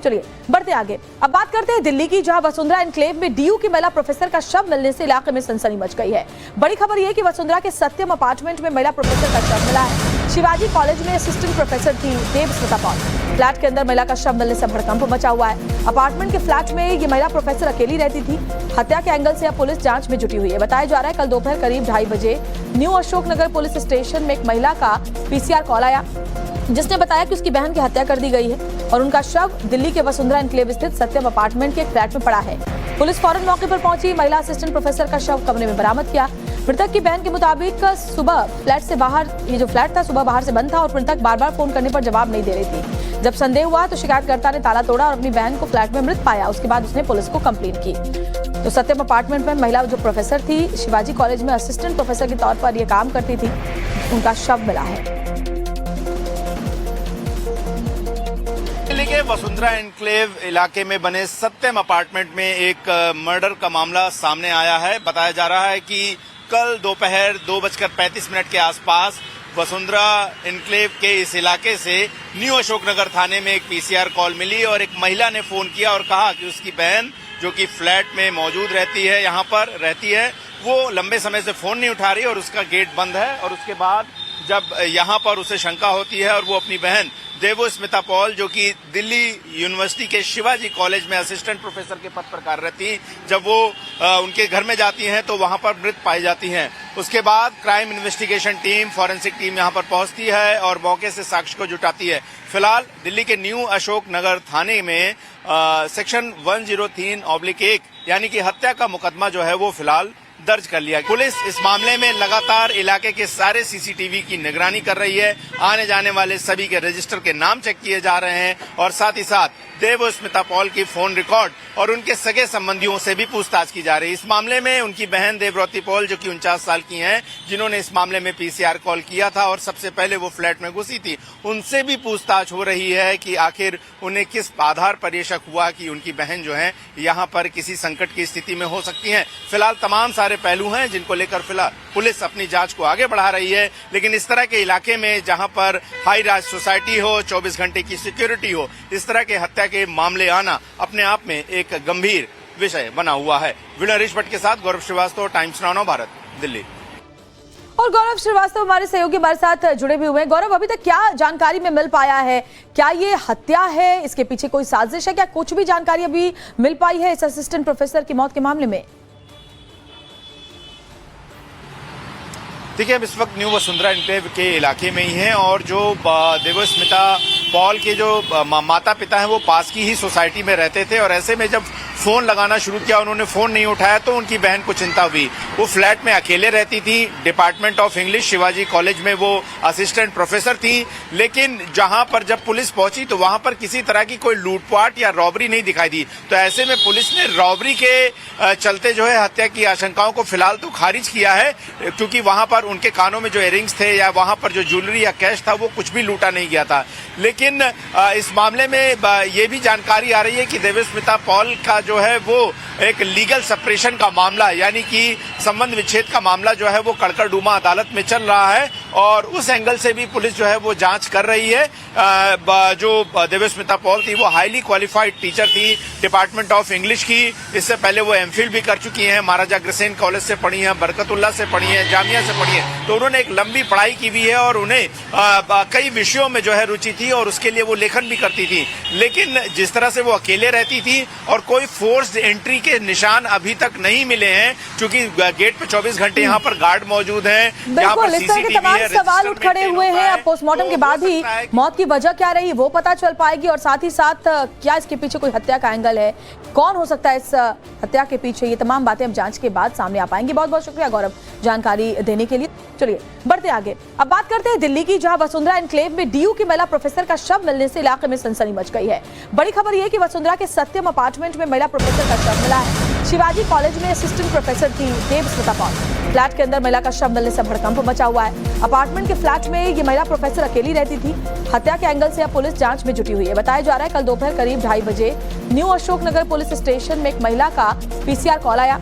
चलिए बढ़ते आगे। अब बात करते हैं दिल्ली की, जहां वसुंधरा एनक्लेव में डीयू की महिला प्रोफेसर का शव मिलने से इलाके में सनसनी मच गई है। बड़ी खबर यह कि वसुंधरा के सत्यम अपार्टमेंट में महिला प्रोफेसर का शव मिला है। शिवाजी कॉलेज में असिस्टेंट प्रोफेसर थी देवस्मिता पॉल। फ्लैट के अंदर महिला का शव मिलने से भड़कंप मचा हुआ है। अपार्टमेंट के फ्लैट में ये महिला प्रोफेसर अकेली रहती थी। हत्या के एंगल से अब पुलिस जांच में जुटी हुई है। बताया जा रहा है कल दोपहर करीब 2:30 बजे न्यू अशोकनगर पुलिस स्टेशन में एक महिला का पीसीआर कॉल आया, जिसने बताया कि उसकी बहन की हत्या कर दी गई है और उनका शव दिल्ली के वसुंधरा एनक्लेव स्थित सत्यम अपार्टमेंट के एक फ्लैट में पड़ा है। पुलिस फौरन मौके पर पहुंची, महिला असिस्टेंट प्रोफेसर का शव कमरे में बरामद किया। मृतक की बहन के मुताबिक सुबह फ्लैट से बाहर, ये जो फ्लैट था सुबह बाहर से बंद था और मृतक बार-बार फोन करने पर जवाब नहीं दे रही थी। जब संदेह हुआ तो शिकायतकर्ता ने ताला तोड़ा और अपनी बहन को फ्लैट में मृत पाया। उसके बाद उसने पुलिस को कंप्लेंट की। तो सत्यम अपार्टमेंट में महिला जो प्रोफेसर थी, शिवाजी कॉलेज में असिस्टेंट प्रोफेसर के तौर पर यह काम करती थी, उनका शव मिला है। दिल्ली के वसुंधरा एनक्लेव इलाके में बने सत्यम अपार्टमेंट में एक मर्डर का मामला सामने आया है। बताया जा रहा है कि कल दोपहर 2:35 के आसपास वसुंधरा एनक्लेव के इस इलाके से न्यू अशोकनगर थाने में एक पीसीआर कॉल मिली और एक महिला ने फोन किया और कहा कि उसकी बहन जो कि फ्लैट में मौजूद रहती है, यहाँ पर रहती है, वो लंबे समय से फोन नहीं उठा रही और उसका गेट बंद है। और उसके बाद जब यहाँ पर उसे शंका होती है और वो अपनी बहन देवस्मिता पॉल जो कि दिल्ली यूनिवर्सिटी के शिवाजी कॉलेज में असिस्टेंट प्रोफेसर के पद पर कार्यरत थी, जब वो उनके घर में जाती हैं तो वहां पर मृत पाई जाती हैं। उसके बाद crime investigation team, forensic team यहां पर पहुंचती है और मौके से साक्ष्य को जुटाती है। फिलहाल दिल्ली के न्यू अशोकनगर थाने में सेक्शन 103/1 यानी कि हत्या का मुकदमा जो है वो फिलहाल दर्ज कर लिया। पुलिस इस मामले में लगातार इलाके के सारे सीसीटीवी की निगरानी कर रही है। आने जाने वाले सभी के रजिस्टर के नाम चेक किए जा रहे हैं और साथ ही साथ देवस्मिता पॉल की फोन रिकॉर्ड और उनके सगे संबंधियों से भी पूछताछ की जा रही है। इस मामले में उनकी बहन देवव्रती पॉल जो कि 49 साल की हैं, जिन्होंने इस मामले में पीसीआर कॉल किया था और सबसे पहले वो फ्लैट में घुसी थी, उनसे भी पूछताछ हो रही है कि आखिर उन्हें किस आधार पर यह शक हुआ कि उनकी बहन जो है यहाँ पर किसी संकट की स्थिति में हो सकती है। फिलहाल तमाम सारे पहलू हैं जिनको लेकर फिलहाल पुलिस अपनी जांच को आगे बढ़ा रही है। लेकिन इस तरह के इलाके में जहां पर हाई राज सोसाइटी हो, 24 घंटे की सिक्योरिटी हो, इस तरह के हत्या के मामले आना अपने आप में एक गंभीर विषय बना हुआ है। विनरेश भट्ट के साथ गौरव श्रीवास्तव, टाइम्स नाउ भारत, दिल्ली। और गौरव श्रीवास्तव हमारे सहयोगी हमारे साथ जुड़े भी हुए हैं। गौरव, अभी तक क्या जानकारी में मिल पाया है? क्या ये हत्या है, इसके पीछे कोई साजिश है? क्या कुछ भी जानकारी अभी मिल पाई है इस असिस्टेंट प्रोफेसर की मौत के मामले में? देखिए, हम इस वक्त न्यू वसुंधरा एनक्लेव के इलाके में ही हैं और जो देवस्मिता पॉल के जो माता पिता हैं वो पास की ही सोसाइटी में रहते थे और ऐसे में जब फोन लगाना शुरू किया, उन्होंने फोन नहीं उठाया तो उनकी बहन को चिंता हुई। वो फ्लैट में अकेले रहती थी। Department of English Shivaji college में वो असिस्टेंट प्रोफेसर थी। लेकिन जहां पर जब पुलिस पहुंची तो वहां पर किसी तरह की कोई लूटपाट या रॉबरी नहीं दिखाई दी। तो ऐसे में पुलिस ने रॉबरी के चलते जो है हत्या की आशंकाओं को फिलहाल तो खारिज किया है, क्योंकि वहां पर उनके कानों में जो इयररिंग्स थे या वहां पर जो ज्वेलरी या कैश था वो कुछ भी लूटा नहीं गया था। लेकिन इस मामले में ये भी जानकारी आ रही है कि देवस्मिता पॉल का जो है वो एक लीगल सेपरेशन का मामला, यानी कि संबंध विच्छेद का मामला जो है वो कड़कड़डूमा अदालत में चल रहा है और उस एंगल से भी पुलिस जो है वो जांच कर रही है। जो देवस्मिता पॉल थी वो हाईली क्वालिफाइड टीचर थी डिपार्टमेंट ऑफ इंग्लिश की। इससे पहले वो एमफिल भी कर चुकी हैं, महाराजा अग्रसेन कॉलेज से पढ़ी हैं, बरकतुल्लाह से पढ़ी हैं, जामिया से पढ़ी हैं। तो उन्होंने एक लंबी पढ़ाई की भी है और उन्हें कई विषयों में जो है रुचि थी और उसके लिए वो लेखन भी करती थी। लेकिन जिस तरह से वो अकेले रहती थी और कोई फोर्स्ड एंट्री के निशान अभी तक नहीं मिले हैं, क्योंकि गेट पे 24 घंटे यहाँ पर गार्ड मौजूद हैं। बिल्कुल, इस तरह के तमाम सवाल उठ खड़े हुए हैं। अब पोस्टमार्टम के बाद ही मौत की वजह क्या रही वो पता चल पाएगी और साथ ही साथ क्या इसके पीछे कोई हत्या का एंगल है, कौन हो सकता है इस हत्या के पीछे, ये तमाम बातें अब जांच के बाद सामने आ पाएंगी। बहुत बहुत शुक्रिया गौरव जानकारी देने के लिए। चलिए बढ़ते आगे। अब बात करते हैं दिल्ली की, जहां वसुंधरा एनक्लेव में डीयू की महिला प्रोफेसर का शव मिलने से इलाके में सनसनी मच गई है। बड़ी खबर यह कि वसुंधरा के सत्यम अपार्टमेंट में महिला प्रोफेसर का शव मिला है। शिवाजी कॉलेज में असिस्टेंट प्रोफेसर थी देवस्मिता पॉल। फ्लैट के अंदर महिला का शव मिलने से भड़कंप मचा हुआ है। अपार्टमेंट के फ्लैट में ये महिला प्रोफेसर अकेली रहती थी। हत्या के एंगल से अब पुलिस जांच में जुटी हुई है। बताया जा रहा है कल दोपहर करीब 2:30 बजे न्यू अशोकनगर पुलिस स्टेशन में एक महिला का पीसीआर कॉल आया,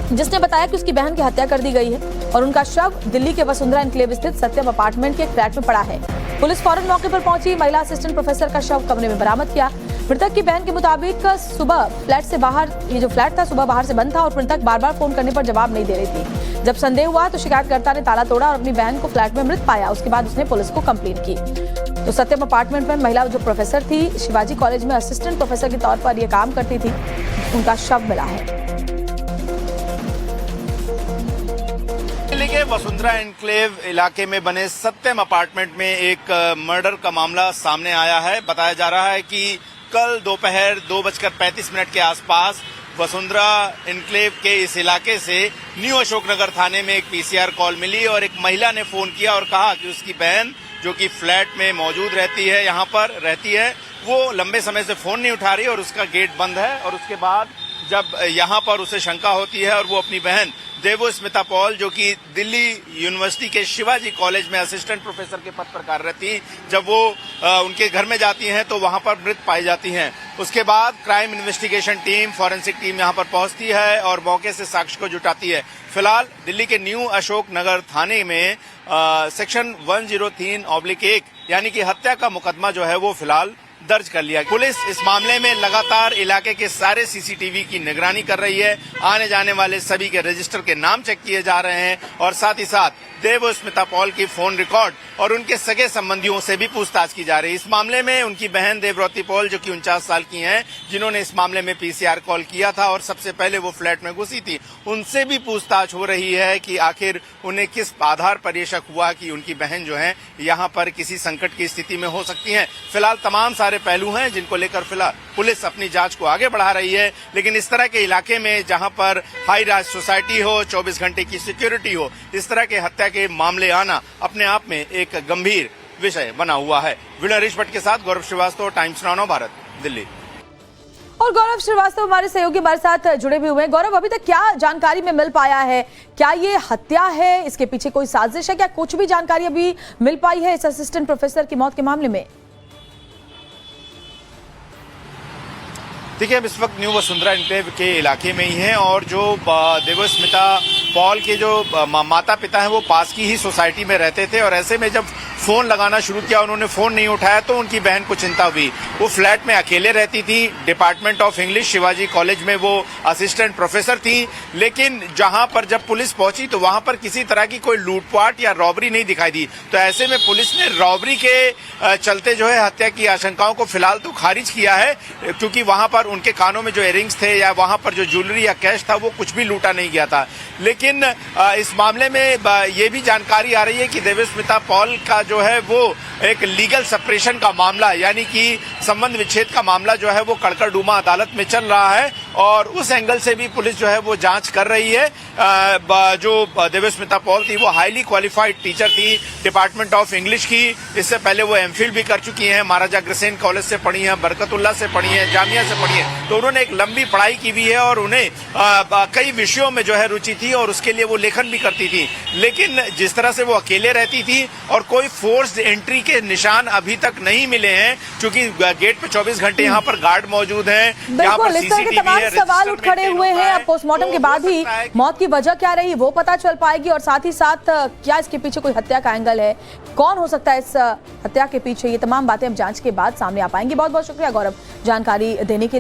जिसने बताया कि उसकी बहन की हत्या कर दी गई है और उनका शव दिल्ली के वसुंधरा एनक्लेव स्थित सत्यम अपार्टमेंट के एक फ्लैट में पड़ा है। पुलिस फौरन मौके पर पहुंची, महिला असिस्टेंट प्रोफेसर का शव कमरे में बरामद किया। मृतक की बहन के मुताबिक सुबह फ्लैट से बाहर, ये जो फ्लैट था सुबह बाहर से बंद था और मृतक बार-बार फोन करने पर जवाब नहीं दे रही थी। जब संदेह हुआ तो शिकायतकर्ता ने ताला तोड़ा और अपनी बहन को फ्लैट में मृत पाया। उसके बाद उसने पुलिस को कंप्लेंट की। तो सत्यम अपार्टमेंट में महिला जो प्रोफेसर थी, शिवाजी कॉलेज में असिस्टेंट प्रोफेसर के तौर पर यह काम करती थी, उनका शव मिला है। दिल्ली के वसुंधरा एनक्लेव इलाके में बने सत्यम अपार्टमेंट में एक मर्डर का मामला सामने आया है। बताया जा रहा है कि कल दोपहर 2:35 के आसपास वसुंधरा एनक्लेव के इस इलाके से न्यू अशोकनगर थाने में एक पीसीआर कॉल मिली और एक महिला ने फोन किया और कहा कि उसकी बहन जो कि फ्लैट में मौजूद रहती है, यहाँ पर रहती है, वो लंबे समय से फोन नहीं उठा रही और उसका गेट बंद है। और उसके बाद जब यहाँ पर उसे शंका होती है और वो अपनी बहन देवस्मिता पॉल जो कि दिल्ली यूनिवर्सिटी के शिवाजी कॉलेज में असिस्टेंट प्रोफेसर के पद पर कार्यरत थी, जब वो उनके घर में जाती हैं तो वहां पर मृत पाई जाती हैं। उसके बाद crime investigation team, forensic team यहां पर पहुंचती है और मौके से साक्ष्य को जुटाती है। फिलहाल दिल्ली के न्यू अशोक नगर थाने में सेक्शन 103/1 यानी कि हत्या का मुकदमा जो है वो फिलहाल दर्ज कर लिया। पुलिस इस मामले में लगातार इलाके के सारे सीसीटीवी की निगरानी कर रही है। आने जाने वाले सभी के रजिस्टर के नाम चेक किए जा रहे हैं और साथ ही साथ देवस्मिता पॉल की फोन रिकॉर्ड और उनके सगे संबंधियों से भी पूछताछ की जा रही है। इस मामले में उनकी बहन देवव्रती पॉल जो कि 49 साल की हैं, जिन्होंने इस मामले में पीसीआर कॉल किया था और सबसे पहले वो फ्लैट में घुसी थी, उनसे भी पूछताछ हो रही है कि आखिर उन्हें किस आधार पर यह शक हुआ कि उनकी बहन जो है यहाँ पर किसी संकट की स्थिति में हो सकती है। फिलहाल तमाम सारे पहलू हैं जिनको लेकर फिलहाल पुलिस अपनी जांच को आगे बढ़ा रही है। लेकिन इस तरह के इलाके में जहां पर हाई राज सोसाइटी हो, 24 घंटे की सिक्योरिटी हो, इस तरह के हत्या के मामले आना अपने आप में एक गंभीर विषय बना हुआ है। वीडियो हरीश भट्ट के साथ गौरव श्रीवास्तव, टाइम्स नाउ भारत, दिल्ली। और गौरव श्रीवास्तव हमारे सहयोगी हमारे साथ जुड़े भी हुए हैं। गौरव, अभी तक क्या जानकारी में मिल पाया है? क्या ये हत्या है, इसके पीछे कोई साजिश है? क्या कुछ भी जानकारी अभी मिल पाई है इस असिस्टेंट प्रोफेसर की मौत के मामले में? देखिए, हम इस वक्त न्यू वसुंधरा एनक्लेव के इलाके में ही हैं और जो देवस्मिता पॉल के जो माता पिता हैं वो पास की ही सोसाइटी में रहते थे और ऐसे में जब फोन लगाना शुरू किया, उन्होंने फोन नहीं उठाया तो उनकी बहन को चिंता हुई। वो फ्लैट में अकेले रहती थी, department of English Shivaji college में वो असिस्टेंट प्रोफेसर थी। लेकिन जहां पर जब पुलिस पहुंची तो वहां पर किसी तरह की कोई लूटपाट या रॉबरी नहीं दिखाई दी। तो ऐसे में पुलिस ने रॉबरी के चलते जो है हत्या की आशंकाओं को फिलहाल तो खारिज किया है, क्योंकि वहां पर उनके कानों में जो इयररिंग्स थे या वहां पर जो ज्वेलरी या कैश था वो कुछ भी लूटा नहीं गया था। लेकिन इस मामले में ये भी जानकारी आ रही है कि देवस्मिता पॉल का जो है वो एक लीगल सेपरेशन का मामला यानी कि संबंध विच्छेद का मामला जो है वो कड़कड़डूमा अदालत में चल रहा है और उस एंगल से भी पुलिस जो है वो जांच कर रही है। जो देवस्मिता पॉल थी वो हाईली क्वालिफाइड टीचर थी डिपार्टमेंट ऑफ इंग्लिश की। इससे पहले वो एमफिल भी कर चुकी हैं, महाराजा अग्रसेन कॉलेज से पढ़ी हैं, बरकतुल्ला से पढ़ी हैं, जामिया से पढ़ी हैं। तो उन्होंने एक लंबी पढ़ाई की हुई है और उन्हें कई विषयों में जो है रुचि थी और उसके लिए वो लेखन भी करती थी। लेकिन जिस तरह से वो अकेले रहती थी और कोई फोर्स्ड एंट्री के निशान अभी तक नहीं मिले हैं, क्योंकि गेट पे 24 घंटे यहाँ पर गार्ड मौजूद हैं। बिल्कुल, इस तरह के तमाम सवाल उठ खड़े हुए हैं। अब पोस्टमार्टम के बाद ही मौत की वजह क्या रही वो पता चल पाएगी और साथ ही साथ क्या इसके पीछे कोई हत्या का एंगल है, कौन हो सकता है इस हत्या के पीछे, ये तमाम बातें अब जांच के बाद सामने आ पाएंगी। बहुत बहुत शुक्रिया गौरव जानकारी देने के लिए।